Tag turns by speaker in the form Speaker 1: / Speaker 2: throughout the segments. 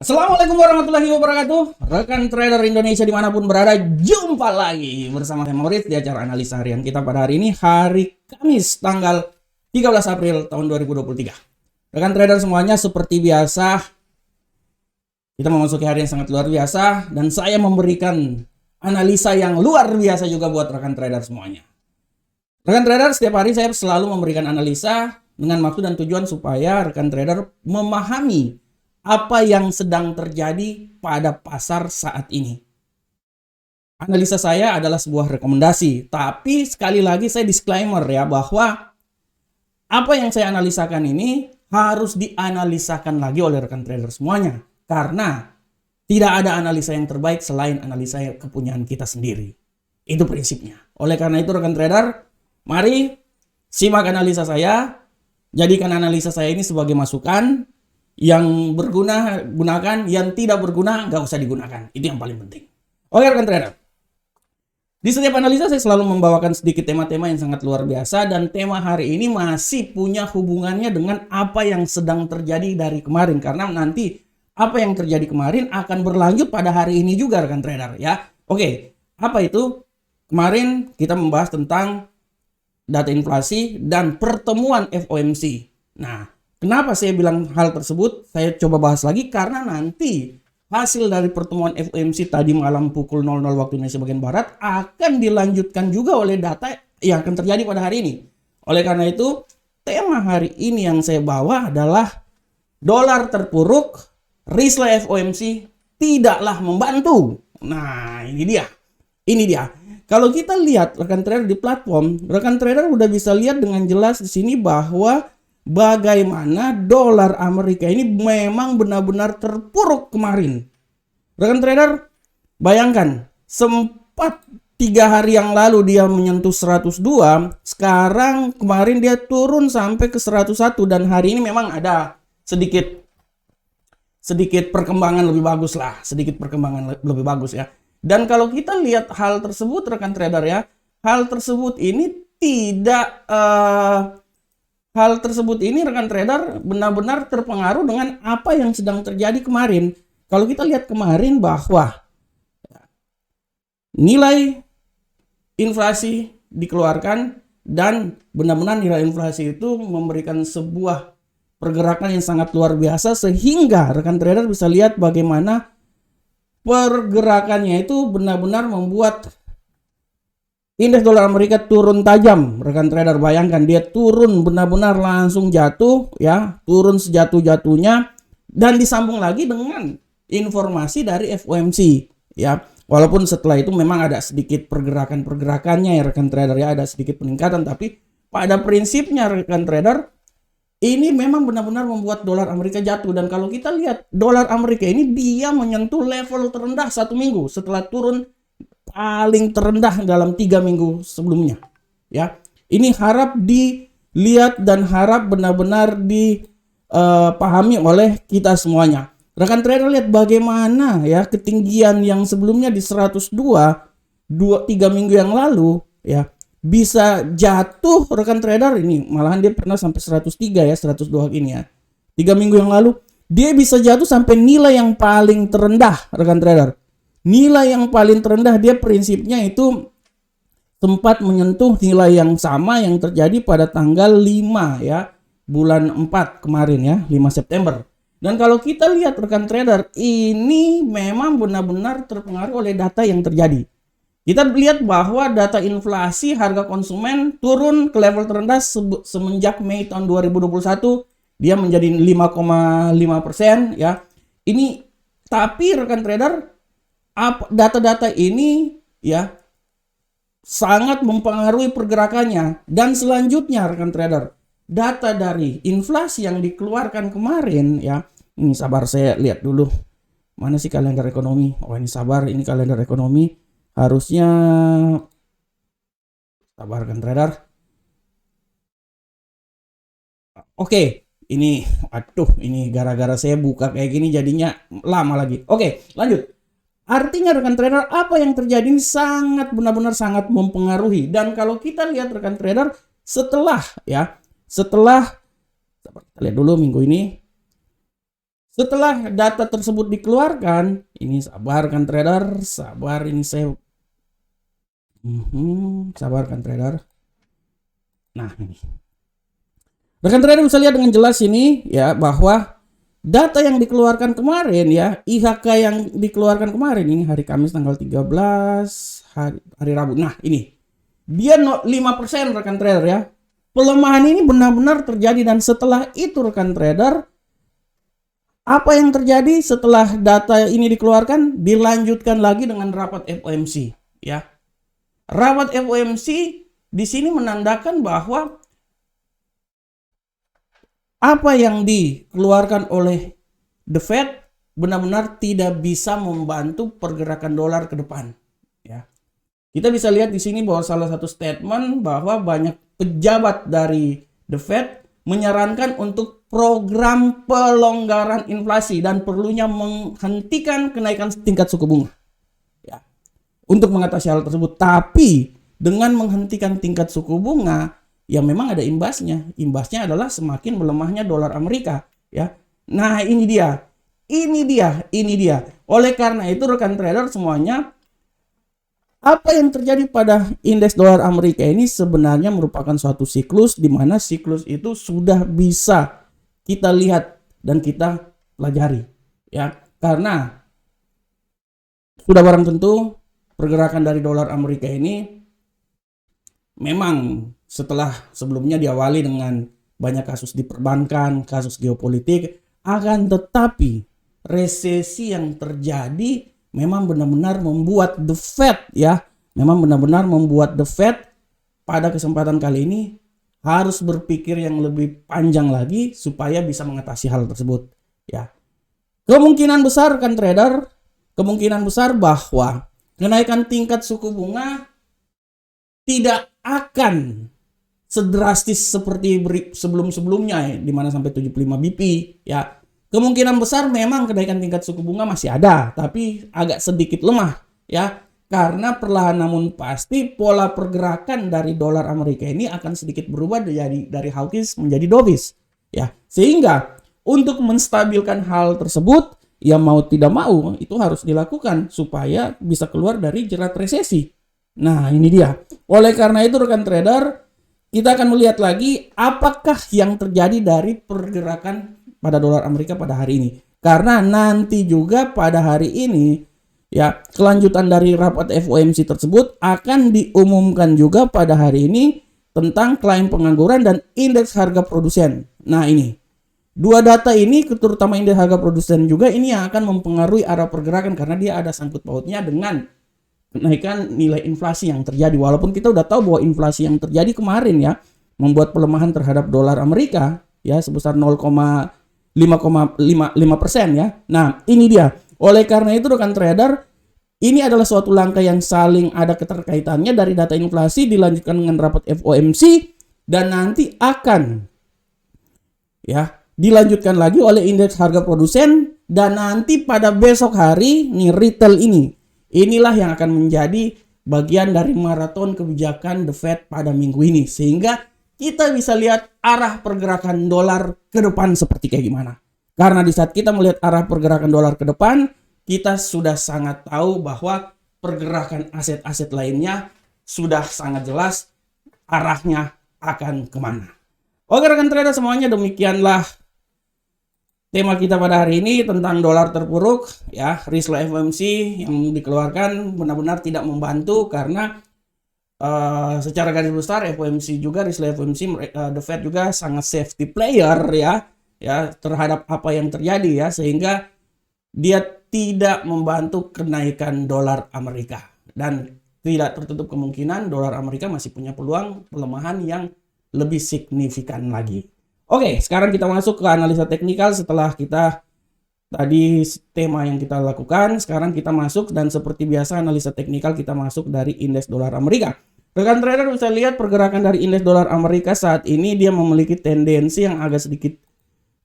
Speaker 1: Assalamualaikum warahmatullahi wabarakatuh. Rekan trader Indonesia dimanapun berada, jumpa lagi bersama saya Maurits di acara analisa harian kita pada hari ini, hari Kamis tanggal 13 April tahun 2023. Rekan trader semuanya, seperti biasa kita memasuki hari yang sangat luar biasa dan saya memberikan analisa yang luar biasa juga buat rekan trader semuanya. Rekan trader, setiap hari saya selalu memberikan analisa dengan maksud dan tujuan supaya rekan trader memahami apa yang sedang terjadi pada pasar saat ini. Analisa saya adalah sebuah rekomendasi, tapi sekali lagi saya disclaimer ya, bahwa apa yang saya analisakan ini harus dianalisakan lagi oleh rekan trader semuanya, karena tidak ada analisa yang terbaik selain analisa kepunyaan kita sendiri. Itu prinsipnya. Oleh karena itu rekan trader, mari simak analisa saya, jadikan analisa saya ini sebagai masukan. Yang berguna gunakan, yang tidak berguna nggak usah digunakan. Itu yang paling penting. Oke rekan trader, di setiap analisa saya selalu membawakan sedikit tema-tema yang sangat luar biasa, dan tema hari ini masih punya hubungannya dengan apa yang sedang terjadi dari kemarin, karena nanti apa yang terjadi kemarin akan berlanjut pada hari ini juga rekan trader ya. Oke, apa itu? Kemarin kita membahas tentang data inflasi dan pertemuan FOMC. Nah, kenapa saya bilang hal tersebut? Saya coba bahas lagi karena nanti hasil dari pertemuan FOMC tadi malam pukul 00 waktu Indonesia bagian Barat akan dilanjutkan juga oleh data yang akan terjadi pada hari ini. Oleh karena itu, tema hari ini yang saya bawa adalah dolar terpuruk, risknya FOMC tidaklah membantu. Nah, ini dia. Ini dia. Kalau kita lihat rekan trader di platform, rekan trader udah bisa lihat dengan jelas di sini bahwa bagaimana dolar Amerika ini memang benar-benar terpuruk kemarin. Rekan trader, bayangkan, sempat 3 hari yang lalu dia menyentuh 102, sekarang kemarin dia turun sampai ke 101, dan hari ini memang ada sedikit perkembangan lebih bagus lah, sedikit perkembangan lebih bagus ya. Dan kalau kita lihat hal tersebut rekan trader ya, hal tersebut ini rekan trader benar-benar terpengaruh dengan apa yang sedang terjadi kemarin. Kalau kita lihat kemarin bahwa nilai inflasi dikeluarkan dan benar-benar nilai inflasi itu memberikan sebuah pergerakan yang sangat luar biasa, sehingga rekan trader bisa lihat bagaimana pergerakannya itu benar-benar membuat indeks dolar Amerika turun tajam. Rekan trader bayangkan, dia turun benar-benar langsung jatuh ya, turun sejatuh-jatuhnya, dan disambung lagi dengan informasi dari FOMC ya. Walaupun setelah itu memang ada sedikit pergerakannya ya rekan trader ya, ada sedikit peningkatan, tapi pada prinsipnya rekan trader ini memang benar-benar membuat dolar Amerika jatuh. Dan kalau kita lihat dolar Amerika ini dia menyentuh level terendah 1 minggu setelah turun paling terendah dalam 3 minggu sebelumnya ya. Ini harap dilihat dan harap benar-benar dipahami oleh kita semuanya. Rekan trader lihat bagaimana ya ketinggian yang sebelumnya di 102 3 minggu yang lalu ya, bisa jatuh rekan trader ini, malahan dia pernah sampai 103 ya, 102 ini ya. 3 minggu yang lalu dia bisa jatuh sampai nilai yang paling terendah rekan trader. Nilai yang paling terendah dia prinsipnya itu sempat menyentuh nilai yang sama yang terjadi pada tanggal 5 ya, bulan 4 kemarin ya, 5 September. Dan kalau kita lihat rekan trader, ini memang benar-benar terpengaruh oleh data yang terjadi. Kita lihat bahwa data inflasi harga konsumen turun ke level terendah semenjak Mei tahun 2021, dia menjadi 5,5% ya. Ini tapi rekan trader, data-data ini ya sangat mempengaruhi pergerakannya. Dan selanjutnya rekan trader, data dari inflasi yang dikeluarkan kemarin ya. Ini sabar, saya lihat dulu mana sih kalender ekonomi. Oh ini sabar, ini kalender ekonomi. Harusnya sabar rekan trader. Oke, ini ini gara-gara saya buka kayak gini jadinya lama lagi. Oke, lanjut. Artinya rekan trader, apa yang terjadi ini sangat benar-benar sangat mempengaruhi. Dan kalau kita lihat rekan trader, setelah kita lihat dulu minggu ini, Setelah data tersebut dikeluarkan, ini sabar kan trader, sabar ini saya sabar kan trader. Nah, ini. Rekan trader bisa lihat dengan jelas ini ya bahwa data yang dikeluarkan kemarin ya, IHK yang dikeluarkan kemarin ini hari Kamis tanggal 13, hari Rabu. Nah, ini. Dia 5% rekan trader ya. Pelemahan ini benar-benar terjadi dan setelah itu rekan trader, apa yang terjadi setelah data ini dikeluarkan? Dilanjutkan lagi dengan rapat FOMC ya. Rapat FOMC di sini menandakan bahwa apa yang dikeluarkan oleh The Fed benar-benar tidak bisa membantu pergerakan dolar ke depan ya. Kita bisa lihat di sini bahwa salah satu statement bahwa banyak pejabat dari The Fed menyarankan untuk program pelonggaran inflasi dan perlunya menghentikan kenaikan tingkat suku bunga ya, untuk mengatasi hal tersebut. Tapi dengan menghentikan tingkat suku bunga ya memang ada imbasnya. Imbasnya adalah semakin melemahnya dolar Amerika ya. Nah, ini dia. Oleh karena itu rekan trader semuanya, apa yang terjadi pada indeks dolar Amerika ini sebenarnya merupakan suatu siklus di mana siklus itu sudah bisa kita lihat dan kita pelajari ya. Karena sudah barang tentu pergerakan dari dolar Amerika ini memang setelah sebelumnya diawali dengan banyak kasus di perbankan, kasus geopolitik, akan tetapi resesi yang terjadi memang benar-benar membuat The Fed ya, pada kesempatan kali ini harus berpikir yang lebih panjang lagi supaya bisa mengatasi hal tersebut ya. Kemungkinan besar kan trader, kemungkinan besar bahwa kenaikan tingkat suku bunga tidak akan sedrastis seperti sebelum-sebelumnya ya, di mana sampai 75 BP ya. Kemungkinan besar memang kenaikan tingkat suku bunga masih ada, tapi agak sedikit lemah ya. Karena perlahan namun pasti pola pergerakan dari dolar Amerika ini akan sedikit berubah dari hawkish menjadi dovish ya. Sehingga untuk menstabilkan hal tersebut ya mau tidak mau itu harus dilakukan supaya bisa keluar dari jerat resesi. Nah, ini dia. Oleh karena itu rekan trader, kita akan melihat lagi apakah yang terjadi dari pergerakan pada dolar Amerika pada hari ini. Karena nanti juga pada hari ini ya, kelanjutan dari rapat FOMC tersebut akan diumumkan juga pada hari ini tentang klaim pengangguran dan indeks harga produsen. Nah, ini dua data ini, terutama indeks harga produsen juga, ini yang akan mempengaruhi arah pergerakan karena dia ada sangkut pautnya dengan kenaikan nilai inflasi yang terjadi. Walaupun kita udah tahu bahwa inflasi yang terjadi kemarin ya membuat pelemahan terhadap dolar Amerika ya sebesar 0,5% ya. Nah, ini dia. Oleh karena itu rekan trader, ini adalah suatu langkah yang saling ada keterkaitannya dari data inflasi dilanjutkan dengan rapat FOMC dan nanti akan ya dilanjutkan lagi oleh indeks harga produsen dan nanti pada besok hari nih retail ini. Inilah yang akan menjadi bagian dari maraton kebijakan The Fed pada minggu ini sehingga kita bisa lihat arah pergerakan dolar ke depan seperti kayak gimana. Karena di saat kita melihat arah pergerakan dolar ke depan, kita sudah sangat tahu bahwa pergerakan aset-aset lainnya sudah sangat jelas arahnya akan kemana. Oke rekan trader semuanya, demikianlah tema kita pada hari ini tentang dolar terpuruk ya. Risk FOMC yang dikeluarkan benar-benar tidak membantu karena secara garis besar FOMC juga, risk FOMC, The Fed juga sangat safety player ya terhadap apa yang terjadi ya, sehingga dia tidak membantu kenaikan dolar Amerika dan tidak tertutup kemungkinan dolar Amerika masih punya peluang pelemahan yang lebih signifikan lagi. Oke, sekarang kita masuk ke analisa teknikal. Setelah kita tadi tema yang kita lakukan, sekarang kita masuk dan seperti biasa analisa teknikal kita masuk dari indeks dolar Amerika. Rekan trader bisa lihat pergerakan dari indeks dolar Amerika saat ini dia memiliki tendensi yang agak sedikit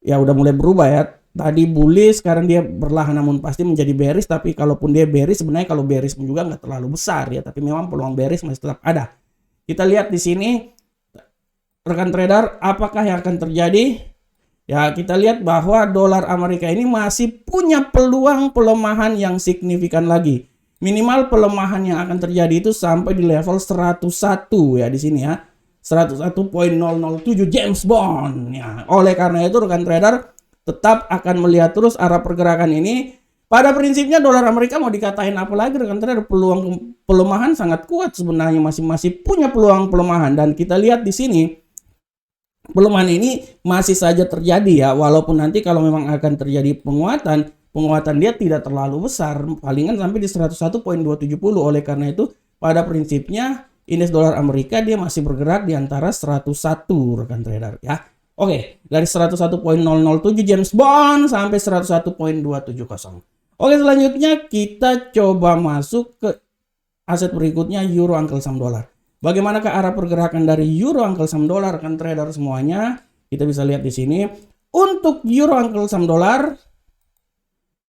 Speaker 1: ya udah mulai berubah ya. Tadi bullish, sekarang dia perlahan namun pasti menjadi bearish. Tapi kalaupun dia bearish, sebenarnya kalau bearish pun juga nggak terlalu besar ya. Tapi memang peluang bearish masih tetap ada. Kita lihat di sini rekan trader, apakah yang akan terjadi? Ya, kita lihat bahwa dolar Amerika ini masih punya peluang pelemahan yang signifikan lagi. Minimal pelemahan yang akan terjadi itu sampai di level 101 ya di sini ya. 101.007 James Bond ya. Oleh karena itu rekan trader tetap akan melihat terus arah pergerakan ini. Pada prinsipnya dolar Amerika mau dikatain apa lagi rekan trader, peluang pelemahan sangat kuat sebenarnya, masih punya peluang pelemahan, dan kita lihat di sini pelemahan ini masih saja terjadi ya, walaupun nanti kalau memang akan terjadi penguatan dia tidak terlalu besar, palingan sampai di 101.270. Oleh karena itu pada prinsipnya indeks dolar Amerika dia masih bergerak di antara 101 rekan trader ya. Oke, dari 101.007 James Bond sampai 101.270. Oke, selanjutnya kita coba masuk ke aset berikutnya, Euro Uncle Sam Dollar. Bagaimanakah arah pergerakan dari Euro Uncle Sam Dollar rekan trader semuanya? Kita bisa lihat di sini. Untuk Euro Uncle Sam Dollar,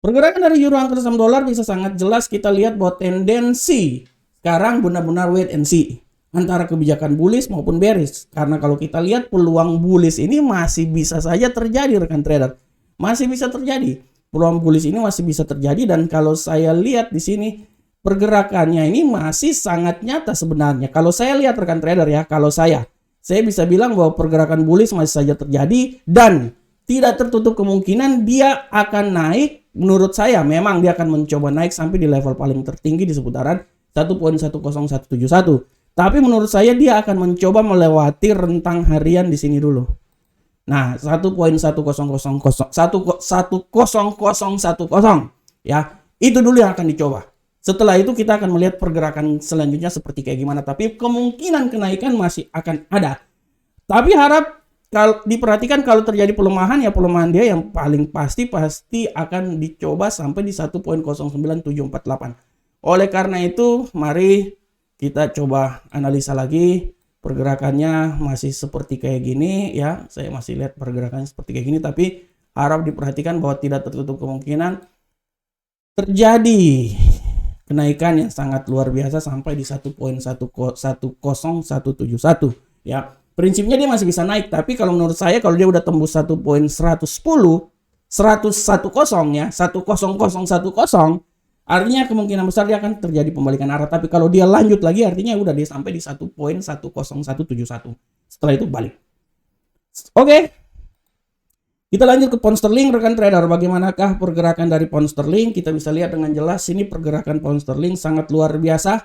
Speaker 1: pergerakan dari Euro Uncle Sam Dollar bisa sangat jelas kita lihat bahwa tendensi sekarang benar-benar wait and see antara kebijakan bullish maupun bearish. Karena kalau kita lihat peluang bullish ini masih bisa saja terjadi rekan trader. Masih bisa terjadi. Peluang bullish ini masih bisa terjadi, dan kalau saya lihat di sini pergerakannya ini masih sangat nyata sebenarnya. Kalau saya lihat rekan trader ya, kalau saya bisa bilang bahwa pergerakan bullish masih saja terjadi dan tidak tertutup kemungkinan dia akan naik. Menurut saya memang dia akan mencoba naik sampai di level paling tertinggi di seputaran 1.10171. Tapi menurut saya dia akan mencoba melewati rentang harian di sini dulu. Nah, 1.10010 ya, itu dulu yang akan dicoba. Setelah itu kita akan melihat pergerakan selanjutnya seperti kayak gimana, tapi kemungkinan kenaikan masih akan ada. Tapi harap kalau diperhatikan kalau terjadi pelemahan, ya pelemahan dia yang paling pasti akan dicoba sampai di 1.09748. Oleh karena itu, mari kita coba analisa lagi. Pergerakannya masih seperti kayak gini ya. Saya masih lihat pergerakannya seperti kayak gini, tapi harap diperhatikan bahwa tidak tertutup kemungkinan terjadi kenaikan yang sangat luar biasa sampai di 1.10171 ya. Prinsipnya dia masih bisa naik, tapi kalau menurut saya kalau dia udah tembus 1.110 ya, 10010, artinya kemungkinan besar dia akan terjadi pembalikan arah. Tapi kalau dia lanjut lagi, artinya udah dia sampai di 1.10171. Setelah itu balik. Oke. Kita lanjut ke pound sterling rekan trader. Bagaimanakah pergerakan dari pound sterling? Kita bisa lihat dengan jelas ini pergerakan pound sterling sangat luar biasa.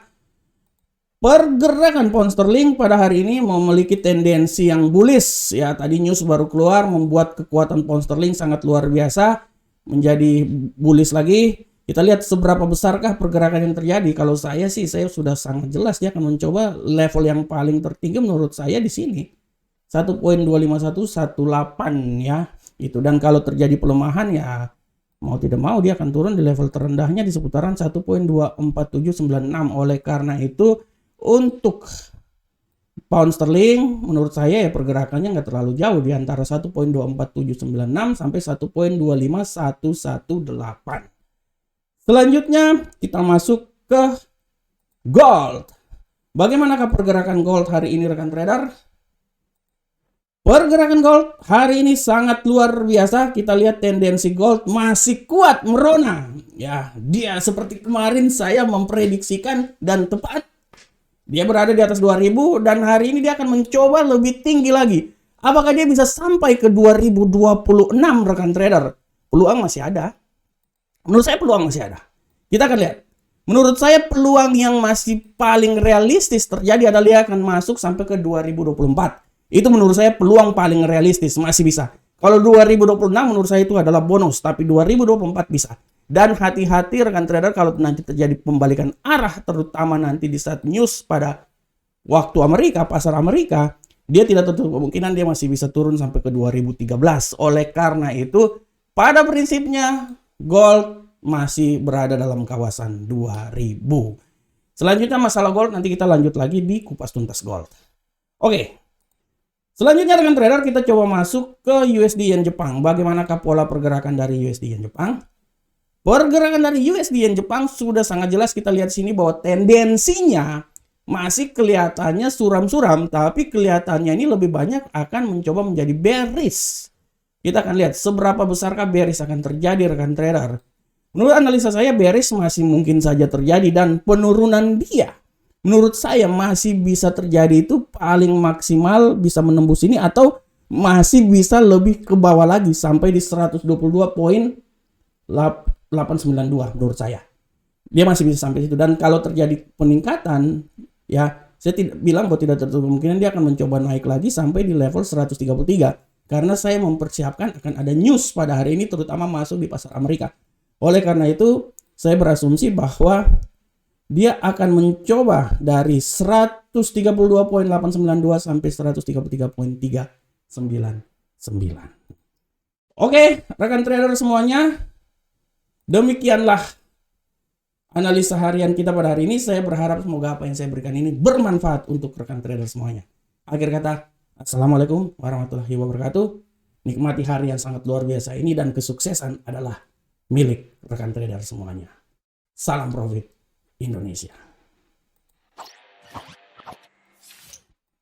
Speaker 1: Pergerakan pound sterling pada hari ini memiliki tendensi yang bullish ya. Tadi news baru keluar membuat kekuatan pound sterling sangat luar biasa menjadi bullish lagi. Kita lihat seberapa besarkah pergerakan yang terjadi. Kalau saya sih, saya sudah sangat jelas dia akan mencoba level yang paling tertinggi menurut saya di sini. 1.25118 ya. Itu, dan kalau terjadi pelemahan ya mau tidak mau dia akan turun di level terendahnya di seputaran 1.24796. Oleh karena itu untuk pound sterling menurut saya ya pergerakannya nggak terlalu jauh di antara 1.24796 sampai 1.25118. Selanjutnya kita masuk ke gold. Bagaimanakah pergerakan gold hari ini rekan trader? Pergerakan gold hari ini sangat luar biasa. Kita lihat tendensi gold masih kuat merona. Ya, dia seperti kemarin saya memprediksikan dan tepat. Dia berada di atas 2000 dan hari ini dia akan mencoba lebih tinggi lagi. Apakah dia bisa sampai ke 2026 rekan trader? Peluang masih ada. Menurut saya peluang masih ada. Kita akan lihat. Menurut saya peluang yang masih paling realistis terjadi adalah dia akan masuk sampai ke 2024. Itu menurut saya peluang paling realistis, masih bisa. Kalau 2026 menurut saya itu adalah bonus, tapi 2024 bisa. Dan hati-hati rekan trader kalau nanti terjadi pembalikan arah, terutama nanti di saat news pada waktu Amerika, pasar Amerika, dia tidak tertutup kemungkinan dia masih bisa turun sampai ke 2013. Oleh karena itu, pada prinsipnya gold masih berada dalam kawasan 2000. Selanjutnya masalah gold nanti kita lanjut lagi di kupas tuntas gold. Oke. Selanjutnya rekan trader kita coba masuk ke USD Yen Jepang. Bagaimanakah pola pergerakan dari USD Yen Jepang? Pergerakan dari USD Yen Jepang sudah sangat jelas kita lihat sini bahwa tendensinya masih kelihatannya suram-suram, tapi kelihatannya ini lebih banyak akan mencoba menjadi bearish. Kita akan lihat seberapa besarkah bearish akan terjadi rekan trader. Menurut analisa saya bearish masih mungkin saja terjadi dan penurunan dia menurut saya masih bisa terjadi itu paling maksimal bisa menembus ini atau masih bisa lebih ke bawah lagi sampai di 122.892 menurut saya. Dia masih bisa sampai situ dan kalau terjadi peningkatan ya saya tidak bilang bahwa tidak tertutup kemungkinan dia akan mencoba naik lagi sampai di level 133 karena saya mempersiapkan akan ada news pada hari ini terutama masuk di pasar Amerika. Oleh karena itu saya berasumsi bahwa dia akan mencoba dari 132.892 sampai 133.399. Oke, rekan trader semuanya, demikianlah analisa harian kita pada hari ini. Saya berharap semoga apa yang saya berikan ini bermanfaat untuk rekan trader semuanya. Akhir kata, assalamualaikum warahmatullahi wabarakatuh. Nikmati hari yang sangat luar biasa ini dan kesuksesan adalah milik rekan trader semuanya. Salam profit Indonesia.